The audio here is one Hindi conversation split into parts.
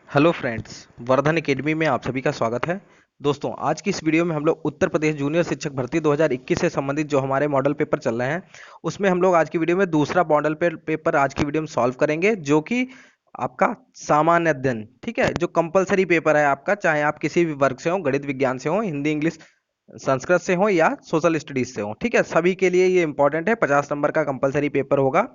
हेलो फ्रेंड्स, वर्धन एकेडमी में आप सभी का स्वागत है। दोस्तों, आज की इस वीडियो में हम लोग उत्तर प्रदेश जूनियर शिक्षक भर्ती 2021 से संबंधित जो हमारे मॉडल पेपर चल रहे हैं, उसमें हम लोग आज की वीडियो में दूसरा मॉडल पेपर आज की वीडियो में सॉल्व करेंगे, जो कि आपका सामान्य अध्ययन, ठीक है, जो कंपलसरी पेपर है आपका, चाहे आप किसी भी वर्ग से हो, गणित विज्ञान से हो, हिंदी इंग्लिश संस्कृत से हो या सोशल स्टडीज से हो, ठीक है, सभी के लिए ये इंपॉर्टेंट है। 50 नंबर का कंपलसरी पेपर होगा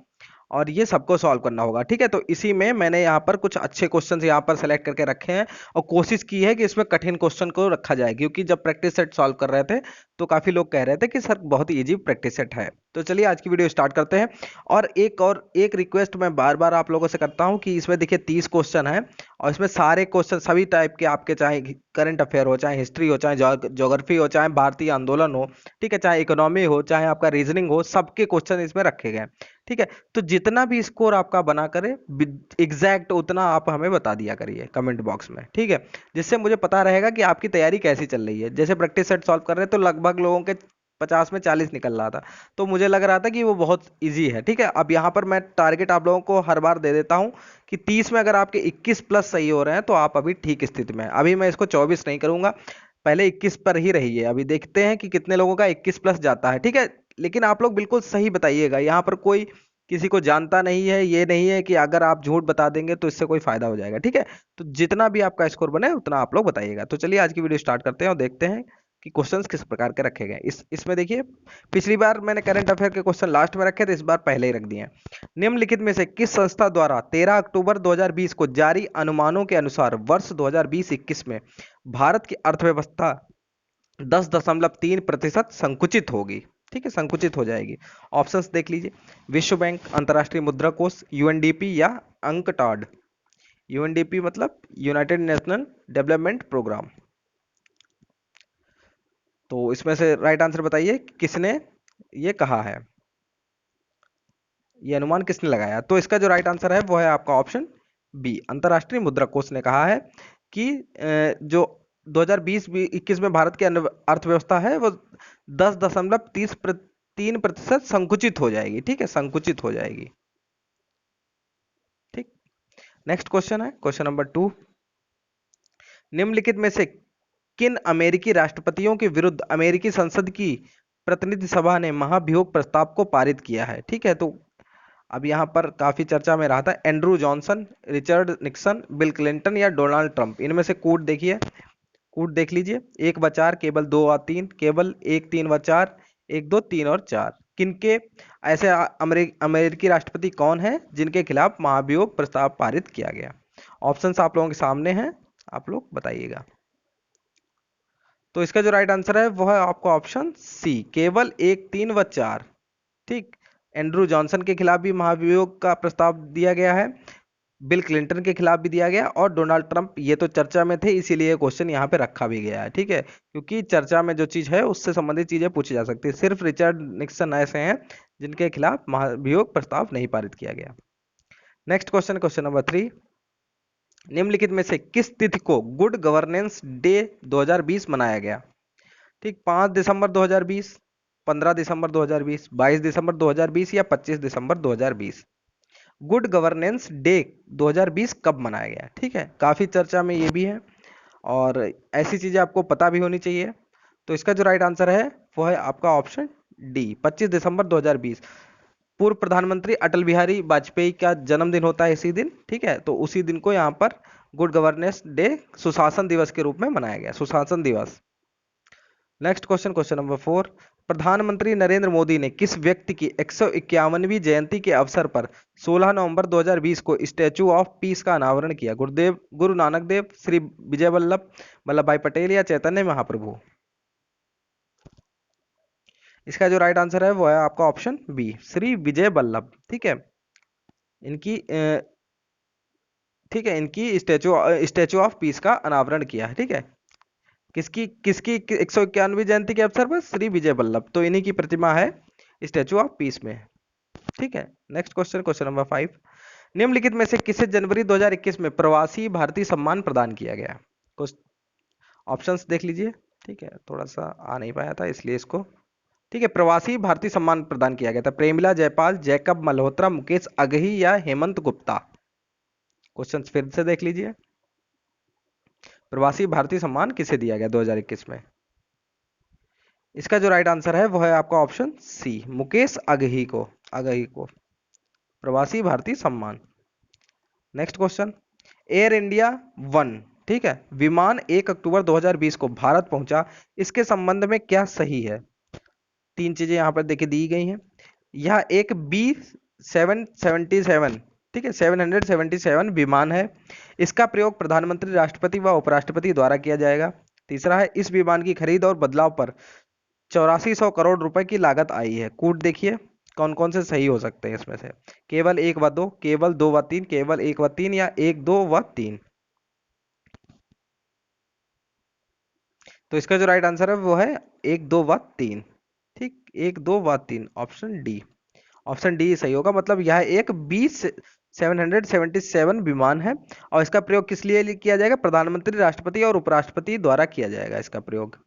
और ये सबको सॉल्व करना होगा, ठीक है। तो इसी में मैंने यहाँ पर कुछ अच्छे क्वेश्चंस यहाँ पर सेलेक्ट करके रखे हैं और कोशिश की है कि इसमें कठिन क्वेश्चन को रखा जाए, क्योंकि जब प्रैक्टिस सेट सॉल्व कर रहे थे तो काफी लोग कह रहे थे कि सर बहुत इजी प्रैक्टिस सेट है। तो चलिए आज की वीडियो स्टार्ट करते हैं। और एक रिक्वेस्ट मैं बार बार आप लोगों से करता हूँ कि इसमें देखिए 30 क्वेश्चन है और इसमें सारे क्वेश्चन सभी टाइप के आपके, चाहे करंट अफेयर हो, चाहे हिस्ट्री हो, चाहे ज्योग्राफी हो, चाहे भारतीय आंदोलन हो, ठीक है, चाहे इकोनॉमी हो, चाहे आपका रीजनिंग हो, सबके क्वेश्चन इसमें रखे गए, ठीक है। तो जितना भी स्कोर आपका बना करे एग्जैक्ट उतना आप हमें बता दिया करिए कमेंट बॉक्स में, ठीक है, जिससे मुझे पता रहेगा कि आपकी तैयारी कैसी चल रही है। जैसे प्रैक्टिस सेट सॉल्व कर रहे हैं तो लगभग लोगों के 50 में 40 निकल रहा था, तो मुझे लग रहा था कि वो बहुत इजी है, ठीक है। अब यहाँ पर मैं टारगेट आप लोगों को हर बार दे देता हूँ कि 30 में अगर आपके 21 प्लस सही हो रहे हैं तो आप अभी ठीक स्थिति में हैं। अभी मैं इसको 24 नहीं करूंगा, पहले 21 पर ही रहिए। अभी देखते हैं कि कितने लोगों का 21 प्लस जाता है, ठीक है। लेकिन आप लोग बिल्कुल सही बताइएगा, यहाँ पर कोई किसी को जानता नहीं है, ये नहीं है कि अगर आप झूठ बता देंगे तो इससे कोई फायदा हो जाएगा, ठीक है। तो जितना भी आपका स्कोर बने उतना आप लोग बताइएगा। तो चलिए आज की वीडियो स्टार्ट करते हैं और देखते हैं कि क्वेश्चंस किस प्रकार के रखे गए। इसमें देखिए, पिछली बार मैंने करंट अफेयर के क्वेश्चन लास्ट में रखे थे, इस बार पहले ही रख दिए हैं। निम्नलिखित में से किस संस्था द्वारा 13 अक्टूबर 2020 को जारी अनुमानों के अनुसार वर्ष 2020-21 में भारत की अर्थव्यवस्था 10.3% संकुचित होगी, ठीक है, संकुचित हो जाएगी। ऑप्शंस देख लीजिए, विश्व बैंक, अंतर्राष्ट्रीय मुद्रा कोष, यूएनडीपी या अंकटाड। यूएनडीपी मतलब यूनाइटेड नेशनल डेवलपमेंट प्रोग्राम। तो इसमें से राइट आंसर बताइए किसने ये कहा है, ये अनुमान किसने लगाया। तो इसका जो राइट आंसर है वो है आपका ऑप्शन बी, अंतर्राष्ट्रीय मुद्रा कोष ने कहा है कि जो 2020-21 में भारत की अर्थव्यवस्था है वो 10.3% संकुचित हो जाएगी, ठीक है, संकुचित हो जाएगी, ठीक। नेक्स्ट क्वेश्चन है क्वेश्चन नंबर 2। निम्नलिखित में से किन अमेरिकी राष्ट्रपतियों के विरुद्ध अमेरिकी संसद की प्रतिनिधि सभा ने महाभियोग प्रस्ताव को पारित किया है, ठीक है। तो अब यहाँ पर काफी चर्चा में रहा था Andrew Johnson, Richard Nixon, bill Clinton या डोनाल्ड ट्रंप। इनमें से कूट देखिए, कूट देख लीजिए, 1 व 4, केवल 2 और 3, केवल 1, 3 व 4, 1, 2, 3 और 4। किनके ऐसे अमेरिकी राष्ट्रपति कौन है जिनके खिलाफ महाभियोग प्रस्ताव पारित किया गया। ऑप्शंस आप लोगों के सामने हैं, आप लोग बताइएगा। तो इसका जो राइट आंसर है वो है आपका ऑप्शन सी, केवल 1, 3 व 4, ठीक। एंड्रू जॉनसन के खिलाफ भी महाभियोग का प्रस्ताव दिया गया है, बिल क्लिंटन के खिलाफ भी दिया गया और डोनाल्ड ट्रंप ये तो चर्चा में थे, इसीलिए क्वेश्चन यहाँ पे रखा भी गया है, ठीक है, क्योंकि चर्चा में जो चीज है उससे संबंधित चीजें पूछी जा सकती है। सिर्फ रिचर्ड निक्सन ऐसे हैं जिनके खिलाफ महाभियोग प्रस्ताव नहीं पारित किया गया। Next question, question number 3। निम्नलिखित में से किस तिथि को गुड गवर्नेंस डे 2020 मनाया गया, ठीक। 5 दिसंबर 2020, 15 दिसंबर 2020, 22 दिसंबर 2020 या 25 दिसंबर 2020। गुड गवर्नेंस डे 2020 कब मनाया गया, ठीक है, काफी चर्चा में ये भी है और ऐसी चीजें आपको पता भी होनी चाहिए। तो इसका जो राइट आंसर है वो है आपका ऑप्शन डी, 25 दिसंबर 2020। पूर्व प्रधानमंत्री अटल बिहारी वाजपेयी का जन्मदिन होता है इसी दिन, ठीक है, तो उसी दिन को यहाँ पर गुड गवर्नेंस डे, सुशासन दिवस के रूप में मनाया गया, सुशासन दिवस। Next question, question number 4। प्रधानमंत्री नरेंद्र मोदी ने किस व्यक्ति की 151वीं जयंती के अवसर पर 16 नवंबर 2020 को स्टैचू ऑफ पीस का अनावरण किया। गुरु नानक देव, श्री विजय वल्लभ भाई पटेल या चैतन्य महाप्रभु। इसका जो राइट आंसर है वो है आपका ऑप्शन बी, श्री विजय वल्लभ, ठीक है। इनकी ठीक है, इनकी स्टैचू ऑफ पीस का अनावरण किया है, ठीक है। किसकी किसकी 151वीं जयंती के अवसर पर, श्री विजय वल्लभ, तो इन्हीं की प्रतिमा है स्टैचू ऑफ पीस में, ठीक है। Next question, question number 5। निम्नलिखित में से किसे जनवरी 2021 में प्रवासी भारतीय सम्मान प्रदान किया गया। कुछ ऑप्शंस देख लीजिए, ठीक है, थोड़ा सा आ नहीं पाया था इसलिए इसको, ठीक है, प्रवासी भारतीय सम्मान प्रदान किया गया था प्रेमिला जयपाल, जैकब मल्होत्रा, मुकेश अगही या हेमंत गुप्ता। क्वेश्चन फिर से देख लीजिए, प्रवासी भारतीय सम्मान किसे दिया गया 2021 में? इसका जो राइट आंसर है वो है आपका ऑप्शन सी, मुकेश अगही को प्रवासी भारतीय सम्मान। नेक्स्ट क्वेश्चन, एयर इंडिया 1, ठीक है, विमान 1 अक्टूबर 2020 को भारत पहुंचा, इसके संबंध में क्या सही है? तीन चीजें यहां पर देखिए दी गई हैं। यह एक B777, ठीक है, 777 विमान है। इसका प्रयोग प्रधानमंत्री, राष्ट्रपति व उपराष्ट्रपति द्वारा किया जाएगा। तीसरा है, इस विमान की खरीद और बदलाव पर 8400 करोड़ रुपए की लागत आई है। कूट देखिए कौन कौन से सही हो सकते हैं इसमें से, केवल 1 व 2, केवल 2 व 3, केवल 1 व 3 या 1, 2 व 3। तो इसका जो राइट आंसर है वो है 1, 2 व 3, ठीक, 1, 2 व 3, ऑप्शन डी। ऑप्शन डी सही होगा, मतलब यह एक B777 विमान है और इसका प्रयोग किस लिए किया जाएगा? प्रधानमंत्री, राष्ट्रपति और उपराष्ट्रपति द्वारा किया जाएगा इसका प्रयोग,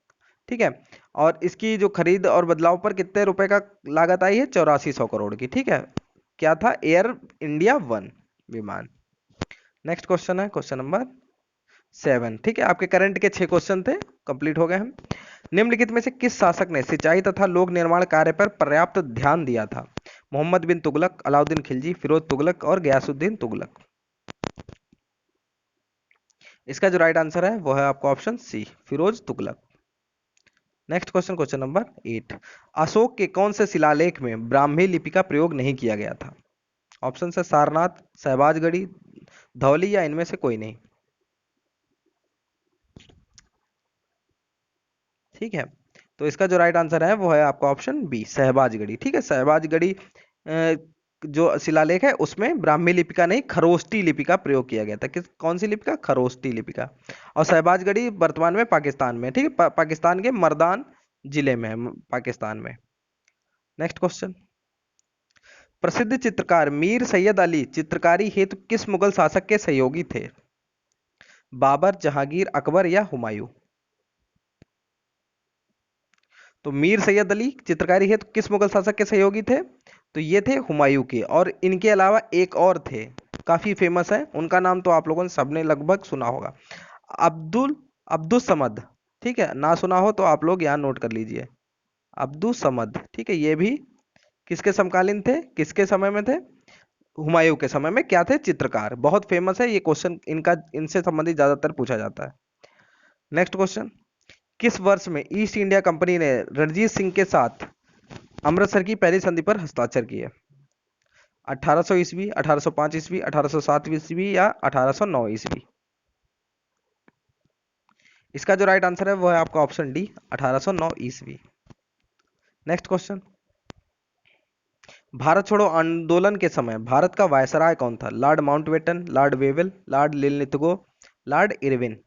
ठीक है। और इसकी जो खरीद और बदलाव पर कितने रुपए का लागत आई है? 8400 करोड़ की, ठीक है। क्या था? एयर इंडिया 1 विमान। नेक्स्ट क्वेश्चन है क्वेश्चन नंबर 7, ठीक है। आपके करंट के 6 क्वेश्चन थे, कंप्लीट हो गए हम। निम्नलिखित में से किस शासक ने सिंचाई तथा लोक निर्माण कार्य पर पर्याप्त ध्यान दिया था? मोहम्मद बिन तुगलक, अलाउद्दीन खिलजी, फिरोज तुगलक और गयासुद्दीन तुगलक। इसका जो राइट आंसर है वो है आपका option C, Firoz Tughlaq. Next question, question number 8, Ashok के कौन से शिलालेख में ब्राह्मी लिपि का प्रयोग नहीं किया गया था? ऑप्शन है सारनाथ, शहबाजगढ़ी, धौली या इनमें से कोई नहीं, ठीक है। तो इसका जो राइट आंसर है वो है आपका ऑप्शन बी, शहबाजगढ़ी, ठीक है। शहबाजगढ़ी जो शिलालेख है उसमें ब्राह्मी लिपि का नहीं, खरोष्टी लिपि का प्रयोग किया गया था। कौन सी लिपि का? खरोष्टी लिपि का। और शहबाजगढ़ी वर्तमान में पाकिस्तान में, ठीक है, पाकिस्तान के मर्दान जिले में है, पाकिस्तान में। नेक्स्ट क्वेश्चन, प्रसिद्ध चित्रकार मीर सैयद अली चित्रकारी हेतु किस मुगल शासक के सहयोगी थे? बाबर, जहांगीर, अकबर या हुमायूं? तो मीर सैयद अली चित्रकारी हेतु किस मुगल शासक के सहयोगी थे? तो ये थे हुमायूं के। और इनके अलावा एक और थे, काफी फेमस है, उनका नाम तो आप लोगों ने सबने लगभग सुना होगा, अब्दुल अब्दुल समद, ठीक है। ना सुना हो तो आप लोग यहाँ नोट कर लीजिए, अब्दुल समद, ठीक है। ये भी किसके समकालीन थे, किसके समय में थे? हुमायूं के समय में क्या थे? चित्रकार। बहुत फेमस है ये क्वेश्चन, इनका इनसे संबंधित ज्यादातर पूछा जाता है। नेक्स्ट क्वेश्चन, किस वर्ष में ईस्ट इंडिया कंपनी ने रणजीत सिंह के साथ अमृतसर की पहली संधि पर हस्ताक्षर किए? 1800 ईस्वी, 1805 ईस्वी, 1807 ईस्वी या 1809 ईस्वी? इसका जो राइट आंसर है वो है आपका ऑप्शन डी, 1809 ईस्वी। नेक्स्ट क्वेश्चन, भारत छोड़ो आंदोलन के समय भारत का वायसराय कौन था? Lord Mountbatten, Lord Wavell, Lord Linlithgow, Lord Irwin?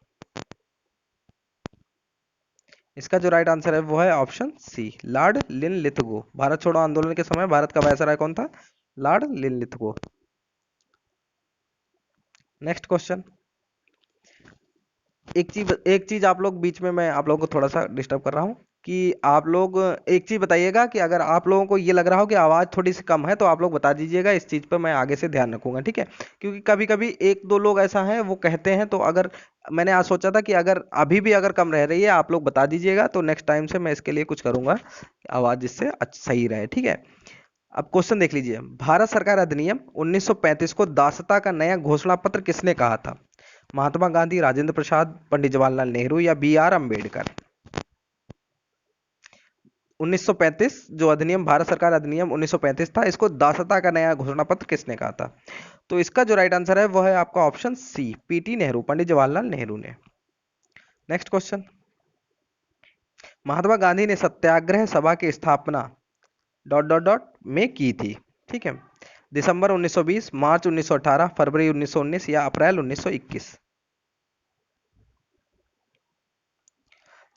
इसका जो राइट आंसर है वो है option C, Lord Linlithgow. Bharat छोड़ो आंदोलन के समय भारत का वायसराय कौन था? Lord Linlithgow. नेक्स्ट क्वेश्चन, एक चीज आप लोग बीच में, मैं आप लोगों को थोड़ा सा डिस्टर्ब कर रहा हूँ कि आप लोग एक चीज बताइएगा कि अगर आप लोगों को ये लग रहा हो कि आवाज थोड़ी सी कम है तो आप लोग बता दीजिएगा, इस चीज पर मैं आगे से ध्यान रखूंगा, ठीक है। क्योंकि कभी कभी एक दो लोग ऐसा है वो कहते हैं, तो अगर मैंने आज सोचा था कि अगर अभी भी अगर कम रह रही है आप लोग बता दीजिएगा, तो नेक्स्ट टाइम से मैं इसके लिए कुछ करूंगा, आवाज जिससे सही रहे, ठीक है। अब क्वेश्चन देख लीजिए, भारत सरकार अधिनियम 1935 को दासता का नया घोषणा पत्र किसने कहा था? महात्मा गांधी, राजेंद्र प्रसाद, पंडित जवाहरलाल नेहरू या B.R. अम्बेडकर? 1935 जो अधिनियम, भारत सरकार अधिनियम 1935 था, इसको दासता का नया घोषणा पत्र किसने कहा था? तो इसका जो राइट आंसर है वो है आपका ऑप्शन सी, P.T. नेहरू, पंडित जवाहरलाल नेहरू ने। नेक्स्ट क्वेश्चन, महात्मा गांधी ने सत्याग्रह सभा की स्थापना डॉट डॉट डॉट में की थी, ठीक है। दिसंबर 1920, मार्च 1918, फरवरी 1919 या अप्रैल 1921?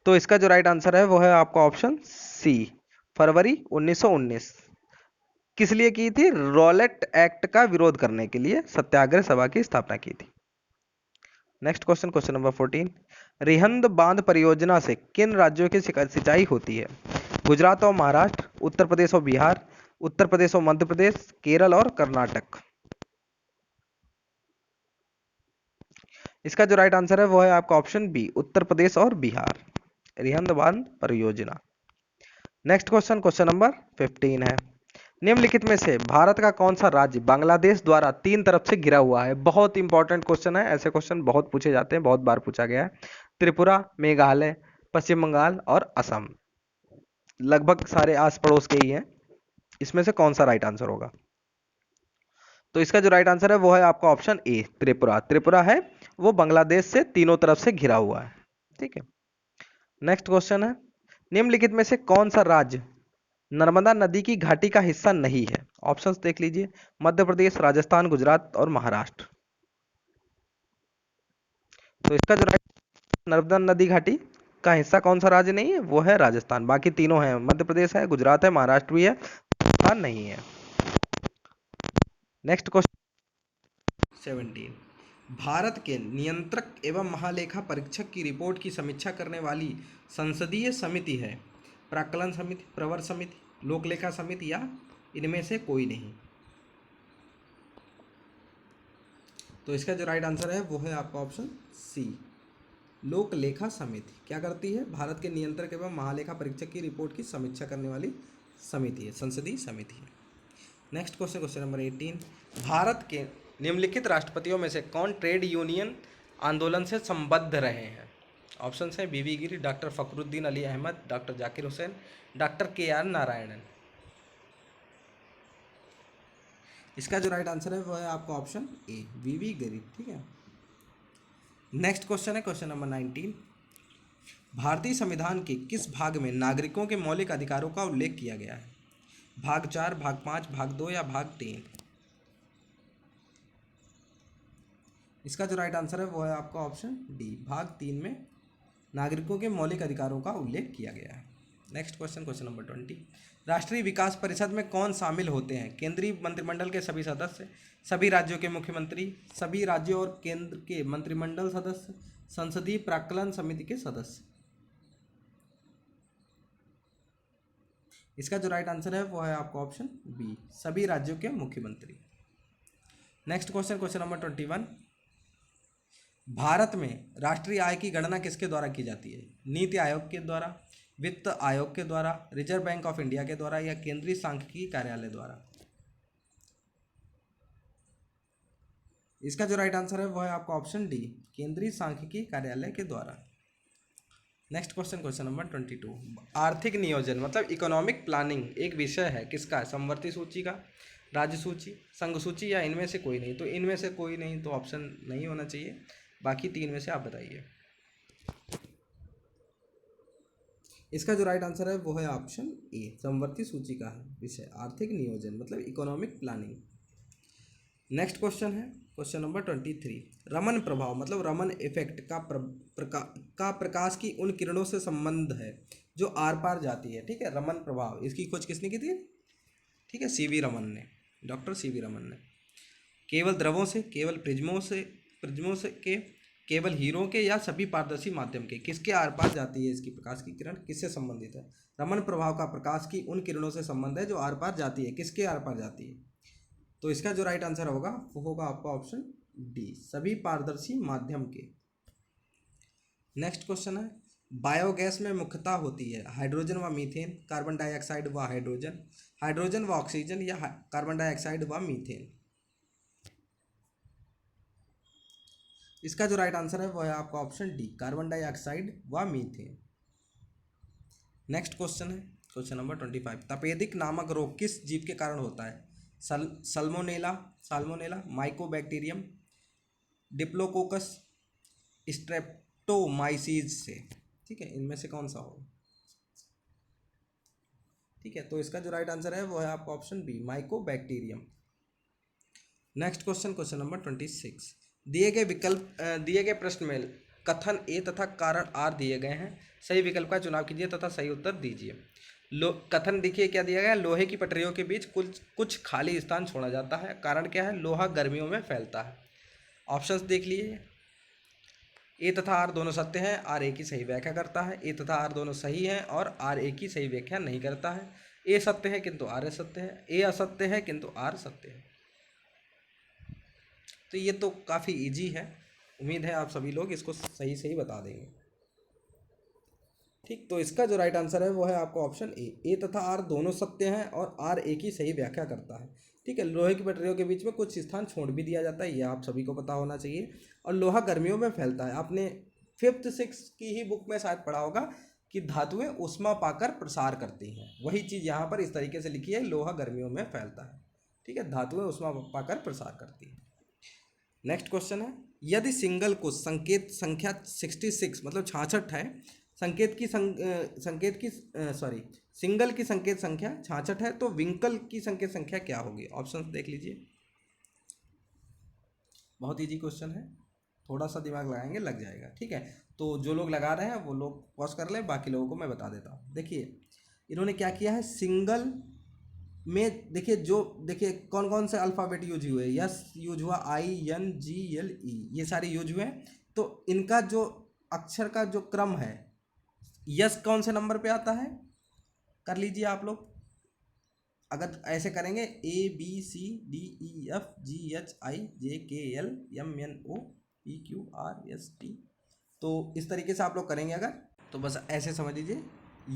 तो इसका जो राइट आंसर है वो है आपका ऑप्शन सी, फरवरी 1919। किस लिए की थी? रॉलेट एक्ट का विरोध करने के लिए सत्याग्रह सभा की स्थापना की थी। Next question, question number 14, Rihand बांध परियोजना से किन राज्यों की सिंचाई होती है? गुजरात और महाराष्ट्र, उत्तर प्रदेश और बिहार, उत्तर प्रदेश और मध्य प्रदेश, केरल और कर्नाटक? इसका जो राइट आंसर है वो है आपका ऑप्शन बी, उत्तर प्रदेश और बिहार, रिहंद बांध परियोजना। नेक्स्ट क्वेश्चन, क्वेश्चन नंबर 15 है, निम्नलिखित में से भारत का कौन सा राज्य बांग्लादेश द्वारा 3 तरफ से घिरा हुआ है? बहुत इंपॉर्टेंट क्वेश्चन है, ऐसे क्वेश्चन बहुत पूछे जाते हैं, बहुत बार पूछा गया है। त्रिपुरा, मेघालय, पश्चिम बंगाल और असम, लगभग सारे आस पड़ोस के ही हैं। इसमें से कौन सा राइट आंसर होगा? तो इसका जो राइट आंसर है वो है आपका ऑप्शन ए, त्रिपुरा। त्रिपुरा है वो बांग्लादेश से तीनों तरफ से घिरा हुआ है। ठीक है। नेक्स्ट क्वेश्चन है, निम्नलिखित में से कौन सा राज्य नर्मदा नदी की घाटी का हिस्सा नहीं है? ऑप्शंस देख लीजिए, मध्य प्रदेश, राजस्थान, गुजरात और महाराष्ट्र। तो इसका जो राइट, नर्मदा नदी घाटी का हिस्सा कौन सा राज्य नहीं है? वो है राजस्थान। बाकी तीनों हैं, मध्य प्रदेश है, गुजरात है, महाराष्ट्र भी है, राजस्थान नहीं है। नेक्स्ट क्वेश्चन 17, भारत के नियंत्रक एवं महालेखा परीक्षक की रिपोर्ट की समीक्षा करने वाली संसदीय समिति है? प्राक्कलन समिति, प्रवर समिति, लोकलेखा समिति या इनमें से कोई नहीं? तो इसका जो राइट आंसर है वो है आपका ऑप्शन सी, लोक लेखा समिति। क्या करती है? भारत के नियंत्रक एवं महालेखा परीक्षक की रिपोर्ट की समीक्षा करने वाली समिति है, संसदीय समिति है। Next question, question number 18, Bharat के निम्नलिखित राष्ट्रपतियों में से कौन ट्रेड यूनियन आंदोलन से संबद्ध रहे हैं? ऑप्शन है V V Giri, doctor Fakhruddin Ali Ahmed, doctor Zakir Hussain, doctor KR Narayanan. इसका जो राइट आंसर है वो है आपका ऑप्शन ए, वीवी गिरी। ठीक है। नेक्स्ट क्वेश्चन है क्वेश्चन नंबर 19, भारतीय संविधान के किस भाग में नागरिकों के मौलिक अधिकारों का उल्लेख किया गया है? भाग 4, भाग 5, भाग 2 या भाग 3? इसका जो राइट आंसर है वो है आपका ऑप्शन डी, भाग 3 में नागरिकों के मौलिक अधिकारों का उल्लेख किया गया है। नेक्स्ट क्वेश्चन, क्वेश्चन नंबर 20, राष्ट्रीय विकास परिषद में कौन शामिल होते हैं? केंद्रीय मंत्रिमंडल के सभी सदस्य, सभी राज्यों के मुख्यमंत्री, सभी राज्यों और केंद्र के मंत्रिमंडल सदस्य, संसदीय प्राक्कलन समिति के सदस्य। इसका जो राइट आंसर है वो है आपका ऑप्शन बी, सभी राज्यों के मुख्यमंत्री। Next question, question number 21, Bharat में राष्ट्रीय आय की गणना किसके द्वारा की जाती है? नीति आयोग के द्वारा, वित्त आयोग के द्वारा, रिजर्व बैंक ऑफ इंडिया के द्वारा या केंद्रीय सांख्यिकी कार्यालय द्वारा? इसका जो राइट आंसर है वो है आपका ऑप्शन डी, केंद्रीय सांख्यिकी कार्यालय के द्वारा। नेक्स्ट क्वेश्चन, क्वेश्चन नंबर 22, आर्थिक नियोजन मतलब इकोनॉमिक प्लानिंग एक विषय है किसका है? समवर्ती सूची का, राज्य सूची, संघ सूची या इनमें से कोई नहीं? तो इनमें से कोई नहीं, तो ऑप्शन नहीं होना चाहिए, बाकी 3 में से आप बताइए। इसका जो राइट आंसर है वो है ऑप्शन ए, समवर्ती सूची का है विषय आर्थिक नियोजन मतलब इकोनॉमिक प्लानिंग। नेक्स्ट क्वेश्चन है क्वेश्चन नंबर 23, रमन प्रभाव मतलब रमन इफेक्ट का प्रकाश की उन किरणों से संबंध है जो आर पार जाती है। ठीक है, रमन प्रभाव, इसकी खोज किसने की थी? ठीक है, CV रमन ने, डॉक्टर CV रमन ने। केवल द्रवों से, केवल प्रिज्मों से के, केवल हीरों के या सभी पारदर्शी माध्यम के, किसके आर पार जाती है इसकी प्रकाश की किरण? किससे संबंधित है? रमन प्रभाव का प्रकाश की उन किरणों से संबंध है जो आर पार जाती है, किसके आर पार जाती है? तो इसका जो राइट आंसर होगा वो होगा आपका ऑप्शन डी, सभी पारदर्शी माध्यम के। नेक्स्ट क्वेश्चन है, बायोगैस में मुख्यतः होती है हाइड्रोजन व मीथेन, कार्बन डाइऑक्साइड व हाइड्रोजन, हाइड्रोजन व ऑक्सीजन या कार्बन डाइऑक्साइड व मीथेन? इसका जो राइट आंसर है वो है आपका ऑप्शन डी, कार्बन डाइऑक्साइड व मीथेन। नेक्स्ट क्वेश्चन है क्वेश्चन नंबर 25, तपेदिक नामक रोग किस जीव के कारण होता है? साल्मोनेला, माइकोबैक्टीरियम, डिप्लोकोकस, स्ट्रेप्टोमाइसीज से? ठीक है, इनमें से कौन सा होगा? ठीक है, तो इसका जो राइट आंसर है वो है आपका option B, Mycobacterium. Next question, question number 26, दिए गए प्रश्न में कथन ए तथा कारण आर दिए गए हैं, सही विकल्प का चुनाव कीजिए तथा सही उत्तर दीजिए। कथन देखिए क्या दिया गया है, लोहे की पटरियों के बीच कुछ खाली स्थान छोड़ा जाता है, कारण क्या है? लोहा गर्मियों में फैलता है। ऑप्शंस देख लीजिए, ए तथा आर दोनों सत्य हैं, आर ए की सही व्याख्या करता है, ए तथा आर दोनों सही हैं और आर ए की सही व्याख्या नहीं करता है, ए सत्य है किंतु आर असत्य है, ए असत्य है किंतु आर सत्य है। तो ये तो काफ़ी इजी है, उम्मीद है आप सभी लोग इसको सही सही बता देंगे। ठीक, तो इसका जो राइट आंसर है वो है आपका ऑप्शन ए तथा आर दोनों सत्य हैं और आर ए की सही व्याख्या करता है। ठीक है, लोहे की पटरियों के बीच में कुछ स्थान छोड़ भी दिया जाता है, ये आप सभी को पता होना चाहिए। और लोहा गर्मियों में फैलता है, आपने 5th 6th की ही बुक में शायद पढ़ा होगा कि धातुएं ऊष्मा पाकर प्रसार करती हैं, वही चीज़ यहाँ पर इस तरीके से लिखी है, लोहा गर्मियों में फैलता है। ठीक है, धातुएं ऊष्मा पाकर प्रसार करती है। नेक्स्ट क्वेश्चन है, यदि सिंगल को संकेत संख्या 66 मतलब 66 है, सिंगल की संकेत संख्या 66 है, तो विंकल की संकेत संख्या क्या होगी? ऑप्शन देख लीजिए, बहुत इजी क्वेश्चन है, थोड़ा सा दिमाग लगाएंगे लग जाएगा। ठीक है, तो जो लोग लगा रहे हैं वो लोग पॉज कर लें, बाकी लोगों को मैं बता देता हूँ। देखिए इन्होंने क्या किया है, सिंगल में देखिए कौन कौन से अल्फ़ाबेट यूज हुए, यस यूज हुआ, I N G L E, ये सारे यूज हुए हैं। तो इनका जो अक्षर का जो क्रम है, यस कौन से नंबर पे आता है कर लीजिए आप लोग, अगर ऐसे करेंगे A B C D E F G H I J K L M N O P Q R S T, तो इस तरीके से आप लोग करेंगे अगर, तो बस ऐसे समझ लीजिए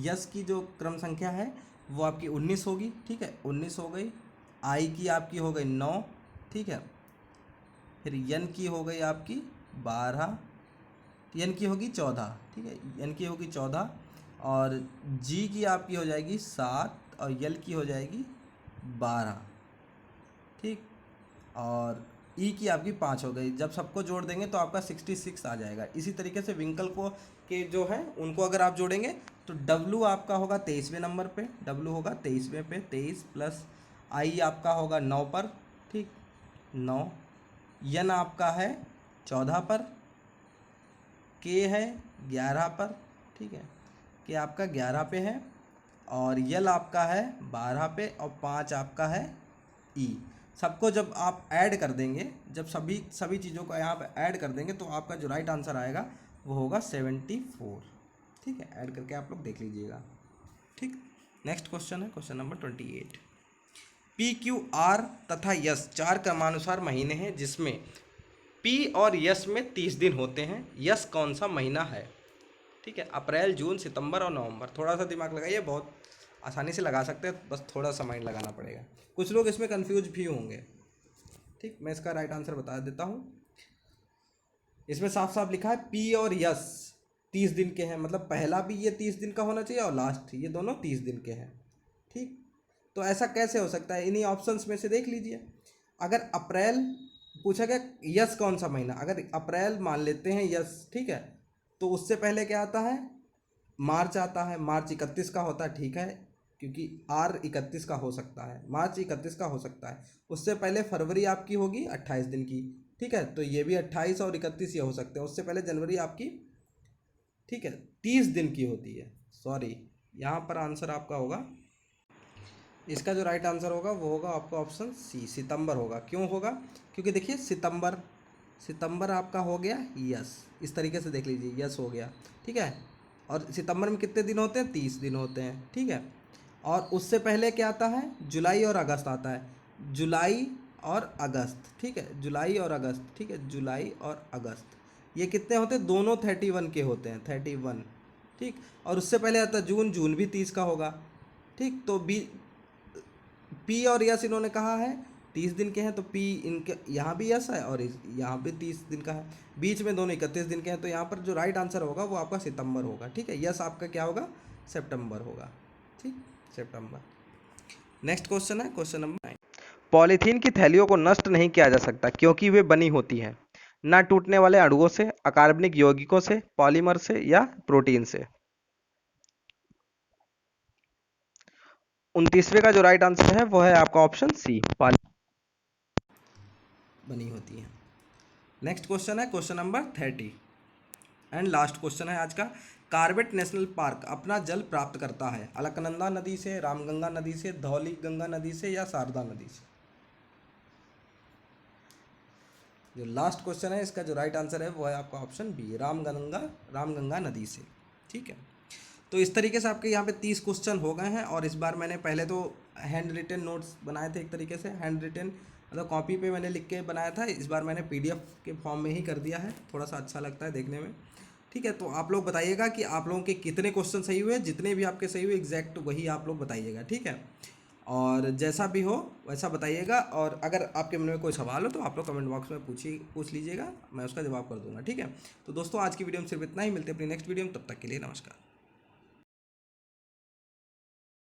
यस की जो क्रम संख्या है वो आपकी 19 होगी। ठीक है, 19 हो गई, आई की आपकी हो गई 9, ठीक है, फिर एन की हो गई आपकी 12, एन की होगी 14, ठीक है, एन की होगी 14, और जी की आपकी हो जाएगी 7, और यल की हो जाएगी 12, ठीक, और ई की आपकी 5 हो गई। जब सबको जोड़ देंगे तो आपका 66 आ जाएगा। इसी तरीके से विंकल को के जो है उनको अगर आप जोड़ेंगे तो डब्लू आपका होगा 23वें नंबर पे, डब्लू होगा 23वें पे, 23 प्लस आई आपका होगा 9 पर, ठीक, 9, एन आपका है 14 पर, के है 11 पर, ठीक है, के आपका 11 पे है, और यल आपका है 12 पे, और 5 आपका है ई। सबको जब आप ऐड कर देंगे, जब सभी चीज़ों को यहाँ पे ऐड कर देंगे तो आपका जो राइट आंसर आएगा वो होगा 74। ठीक है, ऐड करके आप लोग देख लीजिएगा। ठीक, नेक्स्ट क्वेश्चन है question number 28। P Q are तथा यस 4 क्रमानुसार महीने हैं जिसमें पी और यस में 30 दिन होते हैं, यस कौन सा महीना है? ठीक है, अप्रैल, जून, सितंबर और नवंबर। थोड़ा सा दिमाग लगाइए, बहुत आसानी से लगा सकते हैं, बस थोड़ा सा माइंड लगाना पड़ेगा। कुछ लोग इसमें कंफ्यूज भी होंगे। ठीक, मैं इसका राइट आंसर बता देता हूँ। इसमें साफ साफ लिखा है पी और यस 30 दिन के हैं, मतलब पहला भी ये 30 दिन का होना चाहिए और लास्ट ये दोनों 30 दिन के हैं। ठीक, तो ऐसा कैसे हो सकता है? इन्हीं ऑप्शंस में से देख लीजिए। अगर अप्रैल पूछा गया यस कौन सा महीना, अगर अप्रैल मान लेते हैं यस, ठीक है, तो उससे पहले क्या आता है? मार्च आता है, मार्च 31 का होता है, ठीक है, क्योंकि आर 31 का हो सकता है, मार्च 31 का हो सकता है। उससे पहले फरवरी आपकी होगी 28 दिन की, ठीक है, तो ये भी 28 और 31 ये हो सकते हैं। उससे पहले जनवरी आपकी, ठीक है, 30 दिन की होती है। सॉरी, यहाँ पर आंसर आपका होगा, इसका जो राइट आंसर होगा वो होगा आपका ऑप्शन सी, सितंबर होगा। क्यों होगा? क्योंकि देखिए सितंबर आपका हो गया यस, इस तरीके से देख लीजिए, यस हो गया, ठीक है, और सितंबर में कितने दिन होते हैं? 30 दिन होते हैं, ठीक है। और उससे पहले क्या आता है? जुलाई और अगस्त आता है, जुलाई और अगस्त, ठीक है, जुलाई और अगस्त, ठीक है, जुलाई और अगस्त, ये कितने होते हैं? दोनों 31 के होते हैं, 31, ठीक। और उससे पहले आता है जून, जून भी 30 का होगा, ठीक। तो पी और यस इन्होंने कहा है 30 दिन के हैं, तो पी इनके यहाँ भी यस है और यहाँ पे 30 दिन का है, बीच में दोनों 31 दिन के हैं, तो यहाँ पर जो राइट आंसर होगा वो आपका सितंबर होगा, ठीक है। यस आपका क्या होगा? सितंबर होगा, ठीक, सितंबर। नेक्स्ट क्वेश्चन है क्वेश्चन नंबर 9। पॉलीथीन की थैलियों को नष्ट नहीं किया जा सकता क्योंकि वे बनी होती हैं न टूटने वाले अणुओं से, अकार्बनिक यौगिकों से, पॉलीमर से या प्रोटीन से। 29वें का जो राइट आंसर है वो है आपका ऑप्शन सी, बनी होती है। नेक्स्ट क्वेश्चन है question number 30 and last question है आज का। कार्बेट नेशनल पार्क अपना जल प्राप्त करता है अलकनंदा नदी से, रामगंगा नदी से, धौली गंगा नदी से या शारदा नदी से? जो लास्ट क्वेश्चन है इसका जो राइट आंसर है वो है आपका ऑप्शन बी, रामगंगा नदी से, ठीक है। तो इस तरीके से आपके यहाँ पे 30 क्वेश्चन हो गए हैं, और इस बार मैंने पहले तो हैंड रिटन नोट्स बनाए थे, एक तरीके से हैंड रिटन मतलब कॉपी पे मैंने लिख के बनाया था, इस बार मैंने PDF के फॉर्म में ही कर दिया है, थोड़ा सा अच्छा लगता है देखने में। ठीक है, तो आप लोग बताइएगा कि आप लोगों के कितने क्वेश्चन सही हुए, जितने भी आपके सही हुए एग्जैक्ट वही आप लोग बताइएगा। ठीक है, और जैसा भी हो वैसा बताइएगा, और अगर आपके मन में कोई सवाल हो तो आप लोग कमेंट बॉक्स में पूछ लीजिएगा, मैं उसका जवाब कर दूंगा। ठीक है, तो दोस्तों आज की वीडियो में सिर्फ इतना ही, मिलते हैं अपनी नेक्स्ट वीडियो में, तब तक के लिए नमस्कार।